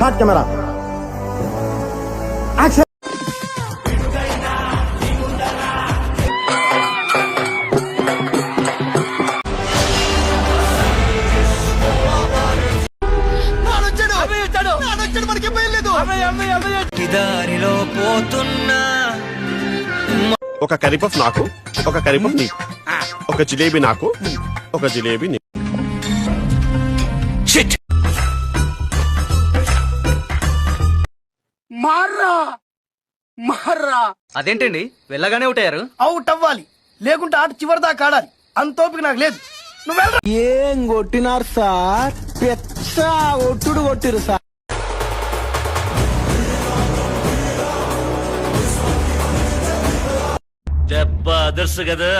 Cut camera action. దారిలో పోతున్నా ఒక కరిపఫ్ నాకు, ఒక కరిపఫ్ నీకు, ఒక జిలేబీ నాకు, ఒక జిలేబీ నీకు. మార్రా అదేంటండి వెళ్ళగానే ఒకటయ్యారు? అవుట్ అవ్వాలి, లేకుంటే ఆట చివరి దాకా ఆడాలి. అంత ఓపిక నాకు లేదు. నువ్వు వెళ్ళరా. ఏం కొట్టినారు సార్? పెద్ద ఒట్టుడు కొట్టిరు సార్. దెబ్బ అదర్సు కదా.